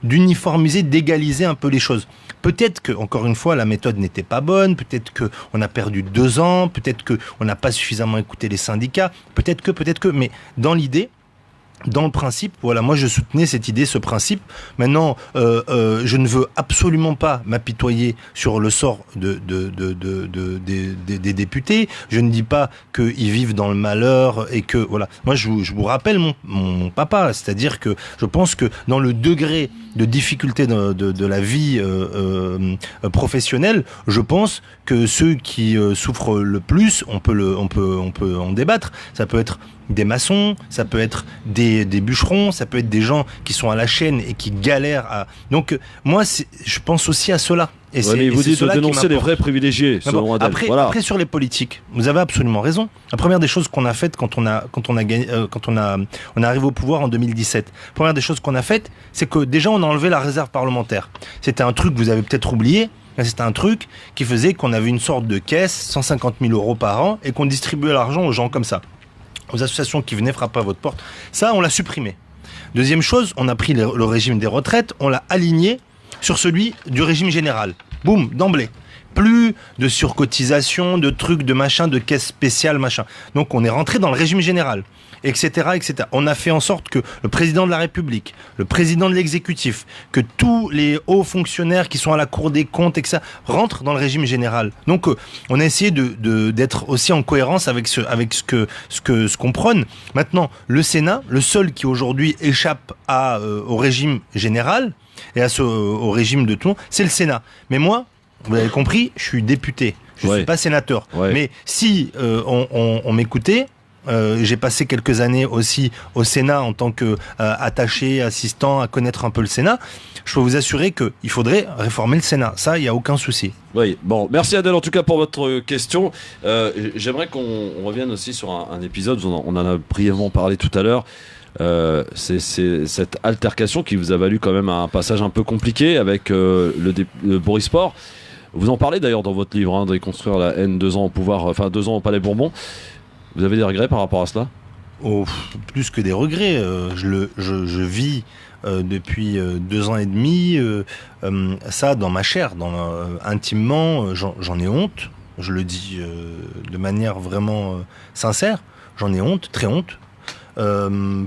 d'uniformiser, d'égaliser un peu les choses. Peut-être que, encore une fois, la méthode n'était pas bonne, peut-être qu'on a perdu 2 ans, peut-être qu'on n'a pas suffisamment écouté les syndicats, peut-être que, mais dans l'idée, dans le principe, voilà, moi je soutenais cette idée, ce principe. Maintenant, je ne veux absolument pas m'apitoyer sur le sort des députés. Je ne dis pas qu'ils vivent dans le malheur et que voilà. Moi, je vous rappelle mon papa, c'est-à-dire que je pense que dans le degré de difficulté de la vie professionnelle, je pense que ceux qui souffrent le plus, on peut en débattre. Ça peut être des maçons, ça peut être des bûcherons, ça peut être des gens qui sont à la chaîne et qui galèrent à... Donc, moi, je pense aussi à cela. Et mais vous dites de dénoncer les vrais privilégiés, selon Adel. Après, sur les politiques, vous avez absolument raison. La première des choses qu'on a faites quand on est arrivé au pouvoir en 2017, la première des choses qu'on a faites, c'est que déjà, on a enlevé la réserve parlementaire. C'était un truc que vous avez peut-être oublié. C'était un truc qui faisait qu'on avait une sorte de caisse, 150 000 € par an, et qu'on distribuait l'argent aux gens comme ça, aux associations qui venaient frapper à votre porte. Ça, on l'a supprimé. Deuxième chose, on a pris le régime des retraites, on l'a aligné sur celui du régime général. Boum, d'emblée. Plus de surcotisation, de trucs, de machin, de caisse spéciale, machin. Donc on est rentré dans le régime général, etc., etc. On a fait en sorte que le président de la République, le président de l'exécutif, que tous les hauts fonctionnaires qui sont à la Cour des comptes, etc., rentrent dans le régime général. Donc on a essayé d'être aussi en cohérence avec ce qu'on prône. Maintenant, le Sénat, le seul qui aujourd'hui échappe au régime général et au régime de tout, c'est le Sénat. Mais moi, vous avez compris, je suis député, je ne suis pas sénateur. Ouais. Mais si on m'écoutait, j'ai passé quelques années aussi au Sénat en tant qu'attaché, assistant, à connaître un peu le Sénat. Je peux vous assurer qu'il faudrait réformer le Sénat. Ça, il n'y a aucun souci. Oui, bon, merci Adel en tout cas pour votre question. J'aimerais qu'on revienne aussi sur un épisode, on en a brièvement parlé tout à l'heure. C'est cette altercation qui vous a valu quand même un passage un peu compliqué avec le Boris Sport. Vous en parlez d'ailleurs dans votre livre, de déconstruire la haine, 2 ans au pouvoir, enfin 2 ans au Palais Bourbon. Vous avez des regrets par rapport à cela ? Plus que des regrets, je vis depuis 2 ans et demi ça dans ma chair, intimement, j'en ai honte, je le dis de manière vraiment sincère, j'en ai honte, très honte.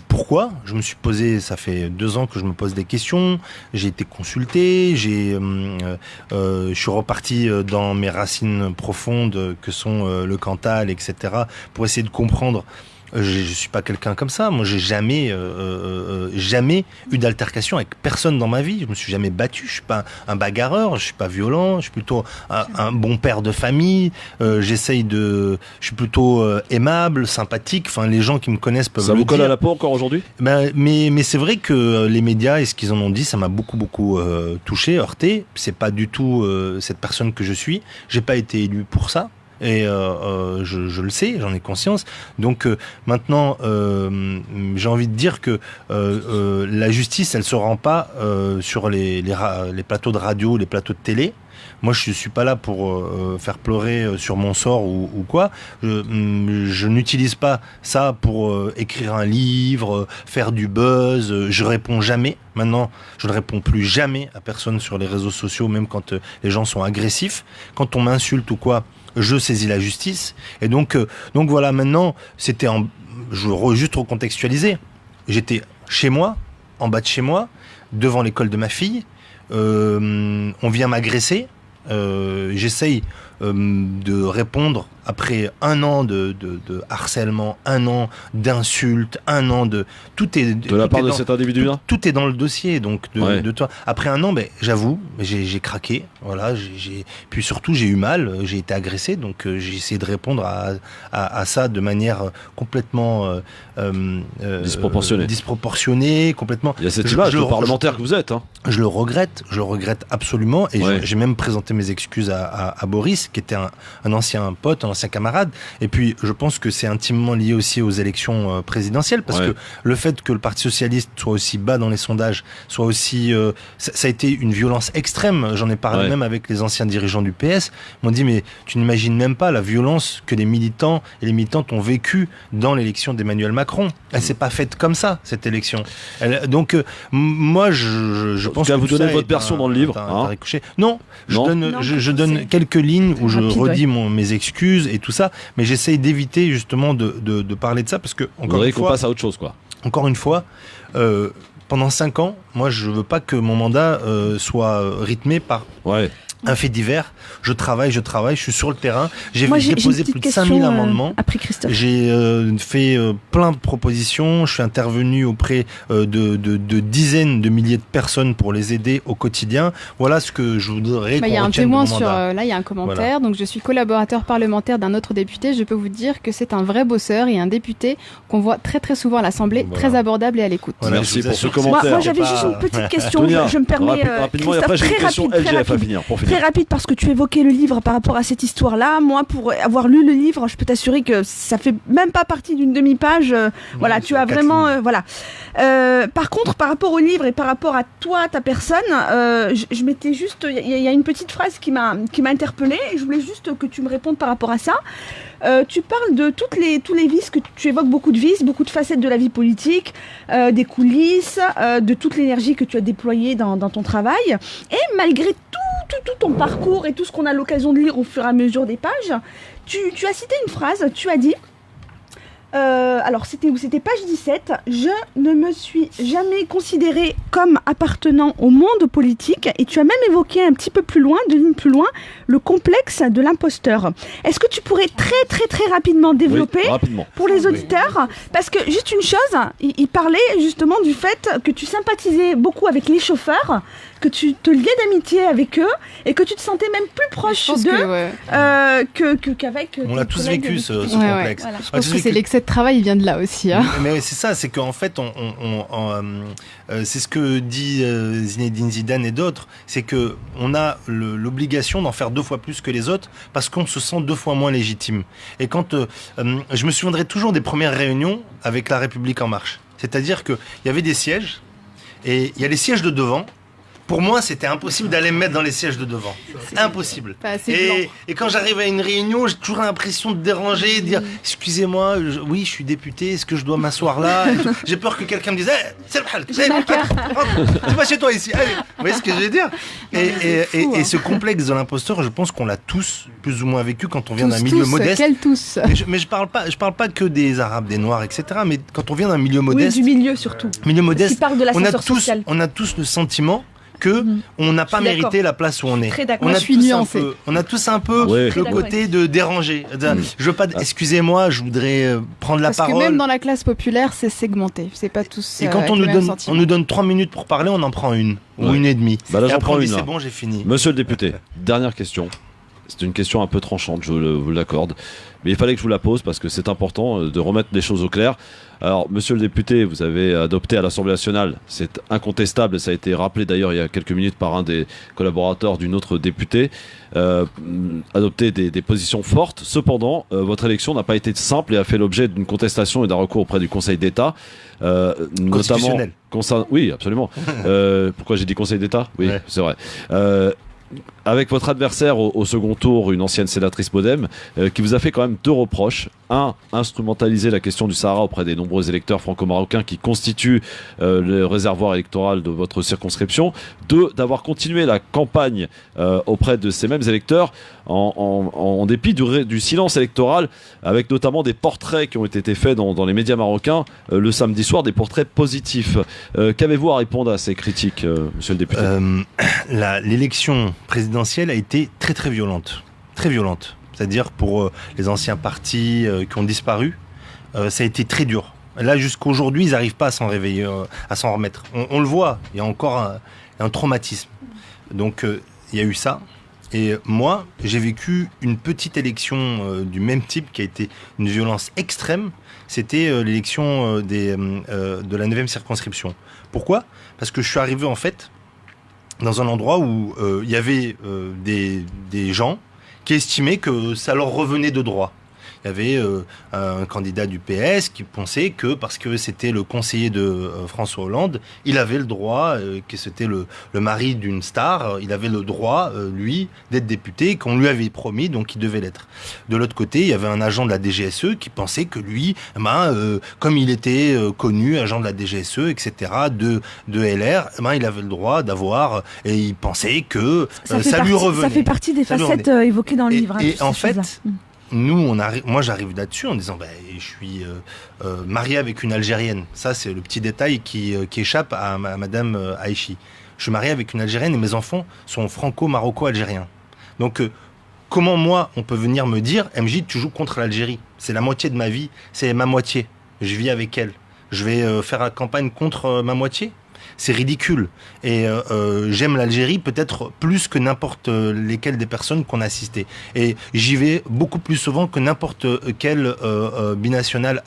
Pourquoi ? Je me suis posé, ça fait 2 ans que je me pose des questions, j'ai été consulté, je suis reparti dans mes racines profondes que sont le Cantal, etc., pour essayer de comprendre. Je suis pas quelqu'un comme ça. Moi, j'ai jamais eu d'altercation avec personne dans ma vie. Je me suis jamais battu. Je suis pas un bagarreur. Je suis pas violent. Je suis plutôt un bon père de famille. Je suis plutôt aimable, sympathique. Enfin, les gens qui me connaissent peuvent le dire. Ça vous colle à la peau encore aujourd'hui ? Mais c'est vrai que les médias et ce qu'ils en ont dit, ça m'a beaucoup touché, heurté. C'est pas du tout cette personne que je suis. J'ai pas été élu pour ça. Et je le sais, j'en ai conscience. Donc maintenant, j'ai envie de dire que la justice, elle se rend pas sur les plateaux de radio, les plateaux de télé. Moi, je suis pas là pour faire pleurer sur mon sort ou quoi. Je n'utilise pas ça pour écrire un livre, faire du buzz. Je réponds jamais. Maintenant, je ne réponds plus jamais à personne sur les réseaux sociaux, même quand les gens sont agressifs. Quand on m'insulte ou quoi, je saisis la justice. Et donc voilà. Maintenant, c'était je veux juste recontextualiser. J'étais chez moi, en bas de chez moi, devant l'école de ma fille. On vient m'agresser. J'essaye de répondre après 1 an de harcèlement, 1 an d'insultes, 1 an de tout est de la part de cet individu-là. Tout est dans le dossier, donc de toi. Après 1 an, j'avoue, j'ai craqué. Voilà, puis surtout j'ai eu mal, j'ai été agressé, donc j'ai essayé de répondre à ça de manière complètement disproportionnée, complètement. Il y a cette image de parlementaire que vous êtes. Hein. Je le regrette absolument, et j'ai même présenté mes excuses à Boris, qui était un ancien pote, un ancien camarade. Et puis, je pense que c'est intimement lié aussi aux élections présidentielles, parce que le fait que le Parti socialiste soit aussi bas dans les sondages, soit aussi... ça a été une violence extrême. J'en ai parlé même avec les anciens dirigeants du PS. Ils m'ont dit, mais tu n'imagines même pas la violence que les militants et les militantes ont vécu dans l'élection d'Emmanuel Macron. Elle s'est pas faite comme ça, cette élection. Donc, moi, je pense que vous donnez votre version dans le livre. Non, je donne quelques lignes où je redis mes excuses et tout ça, mais j'essaye d'éviter justement de parler de ça, parce que encore une fois, qu'on passe à autre chose, quoi. Encore une fois, pendant 5 ans, moi je veux pas que mon mandat soit rythmé par un fait divers. Je travaille, je suis sur le terrain. J'ai déposé plus de 5000 amendements. Après Christophe. J'ai fait plein de propositions. Je suis intervenu auprès de dizaines de milliers de personnes pour les aider au quotidien. Voilà ce que je voudrais qu'on y a un retienne de mon mandat. là, il y a un commentaire. Donc, je suis collaborateur parlementaire d'un autre député. Je peux vous dire que c'est un vrai bosseur et un député qu'on voit très très souvent à l'Assemblée, très abordable et à l'écoute. Voilà, merci pour ce commentaire. Moi, j'avais juste une petite question. Je me permets, rapidement, et après j'ai une question LGF à finir. Très rapide, parce que tu évoquais le livre par rapport à cette histoire-là. Moi, pour avoir lu le livre, je peux t'assurer que ça fait même pas partie d'une demi-page. Voilà, tu as vraiment... voilà. Par contre, par rapport au livre et par rapport à toi, ta personne, je m'étais juste... Il y a une petite phrase qui m'a interpellée, et je voulais juste que tu me répondes par rapport à ça. Tu parles de tous les vices, que tu évoques beaucoup de vices, beaucoup de facettes de la vie politique, des coulisses, de toute l'énergie que tu as déployée dans ton travail. Et malgré tout ton parcours et tout ce qu'on a l'occasion de lire au fur et à mesure des pages, tu as cité une phrase, tu as dit... alors c'était page 17, je ne me suis jamais considérée comme appartenant au monde politique, et tu as même évoqué un petit peu plus loin, 2 lignes plus loin, le complexe de l'imposteur. Est-ce que tu pourrais très rapidement développer pour les auditeurs, parce que juste une chose, il parlait justement du fait que tu sympathisais beaucoup avec les chauffeurs, que tu te liais d'amitié avec eux et que tu te sentais même plus proche d'eux qu'avec on l'a tous vécu ce complexe. Voilà. Je pense que c'est l'excès de travail, il vient de là aussi. Hein. Mais c'est ça, c'est qu'en fait, c'est ce que dit Zinedine Zidane et d'autres, c'est que on a l'obligation d'en faire 2 fois plus que les autres, parce qu'on se sent 2 fois moins légitime. Et quand je me souviendrai toujours des premières réunions avec La République En Marche, c'est-à-dire qu'il y avait des sièges, et il y a les sièges de devant. Pour moi, c'était impossible d'aller me mettre dans les sièges de devant. Impossible. Et quand j'arrive à une réunion, j'ai toujours l'impression de déranger, de dire « Excusez-moi, oui, je suis député, est-ce que je dois m'asseoir là ?» J'ai peur que quelqu'un me dise « C'est le hal, tu vas chez toi ici, allez !» Vous voyez ce que je veux dire ? Et ce complexe de l'imposteur, je pense qu'on l'a tous plus ou moins vécu quand on vient d'un milieu modeste. Quels tous ? Mais je parle pas que des Arabes, des Noirs, etc. Mais quand on vient d'un milieu modeste... Oui, du milieu surtout. Milieu modeste, qui parle de l'ascenseur social. On a tous le sentiment que on n'a pas mérité la place où on est. On a tous un peu le côté de déranger. Je veux pas. Excusez-moi, je voudrais prendre la parole. Parce que même dans la classe populaire, c'est segmenté. C'est pas tous. Et quand on nous donne 3 minutes pour parler, on en prend une ou une et demie. Bah là, j'en prends une. C'est bon, j'ai fini. Monsieur le député, dernière question. C'est une question un peu tranchante, vous l'accorde. Mais il fallait que je vous la pose parce que c'est important de remettre les choses au clair. Alors, monsieur le député, vous avez adopté à l'Assemblée nationale, c'est incontestable, ça a été rappelé d'ailleurs il y a quelques minutes par un des collaborateurs d'une autre députée, adopté des positions fortes. Cependant, votre élection n'a pas été simple et a fait l'objet d'une contestation et d'un recours auprès du Conseil d'État. Notamment, oui, absolument. Pourquoi j'ai dit Conseil d'État? Oui, ouais. C'est vrai. Avec votre adversaire au second tour, une ancienne sénatrice Modem, qui vous a fait quand même 2 reproches. Un, instrumentaliser la question du Sahara auprès des nombreux électeurs franco-marocains qui constituent le réservoir électoral de votre circonscription. 2, d'avoir continué la campagne auprès de ces mêmes électeurs en dépit du silence électoral, avec notamment des portraits qui ont été faits dans les médias marocains le samedi soir, des portraits positifs. Qu'avez-vous à répondre à ces critiques, monsieur le député? L'élection présidentielle a été très très violente. Très violente. C'est-à-dire pour les anciens partis qui ont disparu, ça a été très dur. Là, jusqu'à aujourd'hui, ils n'arrivent pas à s'en réveiller, à s'en remettre. On le voit, il y a encore un traumatisme. Donc, il y a eu ça. Et moi, j'ai vécu une petite élection du même type qui a été une violence extrême. C'était l'élection de la 9e circonscription. Pourquoi ? Parce que je suis arrivé, en fait, dans un endroit où il y avait des gens qui estimaient que ça leur revenait de droit. Il y avait un candidat du PS qui pensait que parce que c'était le conseiller de François Hollande, il avait le droit, que c'était le mari d'une star, il avait le droit, lui, d'être député, qu'on lui avait promis, donc il devait l'être. De l'autre côté, il y avait un agent de la DGSE qui pensait que lui, comme il était connu, agent de la DGSE, etc., de LR, il avait le droit d'avoir, et il pensait que ça lui revenait. Ça fait partie des facettes évoquées dans le livre. Et en fait... Nous, moi j'arrive là-dessus en disant je suis marié avec une Algérienne. Ça, c'est le petit détail qui échappe à Madame Aïchi. Je suis marié avec une Algérienne et mes enfants sont franco-maroco-algériens. Donc, comment moi, on peut venir me dire MJ, tu joues contre l'Algérie? C'est la moitié de ma vie, c'est ma moitié. Je vis avec elle. Je vais faire la campagne contre ma moitié? C'est ridicule. Et j'aime l'Algérie peut-être plus que n'importe lesquelles des personnes qu'on a assistées. Et j'y vais beaucoup plus souvent que n'importe quel binational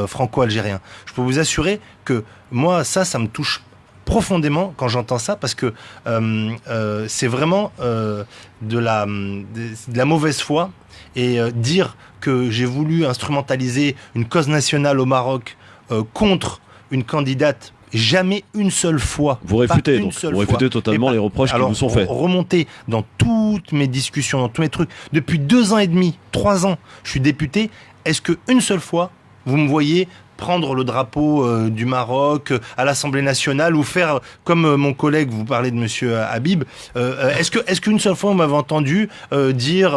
franco-algérien. Je peux vous assurer que moi, ça me touche profondément quand j'entends ça, parce que c'est vraiment de la mauvaise foi. Et dire que j'ai voulu instrumentaliser une cause nationale au Maroc contre une candidate, jamais une seule fois. Vous réfutez donc, vous réfutez totalement les reproches qui vous sont faits. Remonter dans toutes mes discussions, dans tous mes trucs, depuis 2 ans et demi, 3 ans, je suis député. Est-ce qu'une seule fois, vous me voyez prendre le drapeau du Maroc à l'Assemblée nationale ou faire comme mon collègue, vous parlez de monsieur Habib, est-ce qu'une seule fois on m'avait entendu dire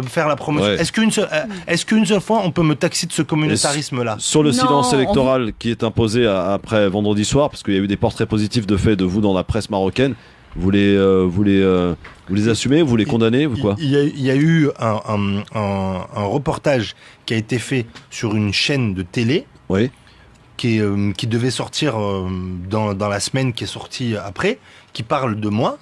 faire la promotion, ouais. Est-ce qu'une seule fois on peut me taxer de ce communautarisme là? Sur le silence électoral qui est imposé après vendredi soir, parce qu'il y a eu des portraits positifs de fait de vous dans la presse marocaine, vous les assumez, vous les condamnez, ou quoi? Il y a eu un reportage qui a été fait sur une chaîne de télé, oui, qui devait sortir dans la semaine qui est sortie après, qui parle de moi.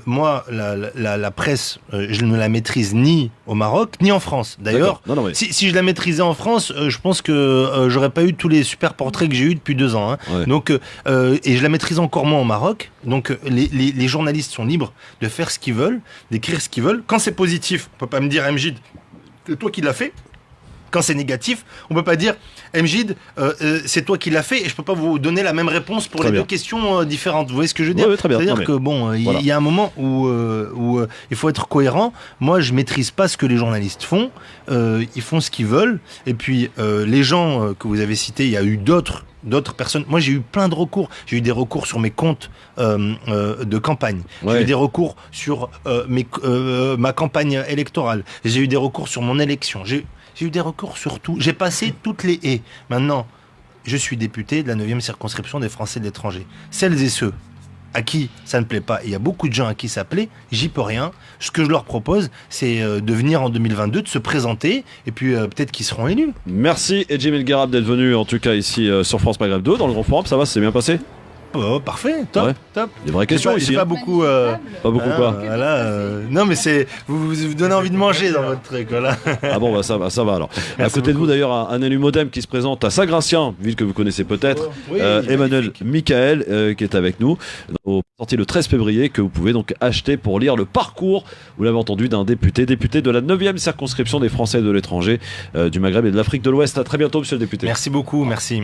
Moi, la presse, je ne la maîtrise ni au Maroc, ni en France. D'ailleurs, si je la maîtrisais en France, je pense que j'aurais pas eu tous les super portraits que j'ai eu depuis 2 ans. Hein. Ouais. Donc, et je la maîtrise encore moins au Maroc. Donc, les journalistes sont libres de faire ce qu'ils veulent, d'écrire ce qu'ils veulent. Quand c'est positif, on peut pas me dire, Mjid, c'est toi qui l'as fait. Quand c'est négatif, on peut pas dire Mjid, c'est toi qui l'as fait, et je peux pas vous donner la même réponse pour les 2 questions différentes. Vous voyez ce que je veux dire? Oui, très bien. C'est-à-dire que bon, il y a un moment où il faut être cohérent. Moi, je maîtrise pas ce que les journalistes font. Ils font ce qu'ils veulent. Et puis les gens que vous avez cités, il y a eu d'autres personnes. Moi, j'ai eu plein de recours. J'ai eu des recours sur mes comptes de campagne. Ouais. J'ai eu des recours sur ma campagne électorale. J'ai eu des recours sur mon élection. J'ai eu des recours sur tout. J'ai passé toutes les haies. Maintenant, je suis député de la 9e circonscription des Français de l'étranger. Celles et ceux à qui ça ne plaît pas, et il y a beaucoup de gens à qui ça plaît, j'y peux rien. Ce que je leur propose, c'est de venir en 2022, de se présenter, et puis peut-être qu'ils seront élus. Merci Edjem El Gharab d'être venu, en tout cas ici sur France Maghreb 2, dans le Grand Forum. Ça va, c'est bien passé? Oh, parfait, top, Ouais. top. Des vraies questions ici. J'ai pas hein. beaucoup. Pas beaucoup Hein, quoi. voilà, non mais c'est vous donnez envie de manger dans votre truc, voilà. Ah bon, bah ça va alors. À Merci côté de vous beaucoup. d'ailleurs, un élu modem qui se présente à Saint-Gratien, ville que vous connaissez peut-être. Oui, Emmanuel magnifique. Michael qui est avec nous. Sorti le 13 février, que vous pouvez donc acheter pour lire le parcours, vous l'avez entendu, d'un député de la 9e circonscription des Français de l'étranger, du Maghreb et de l'Afrique de l'Ouest. À très bientôt, monsieur le député. Merci beaucoup, merci.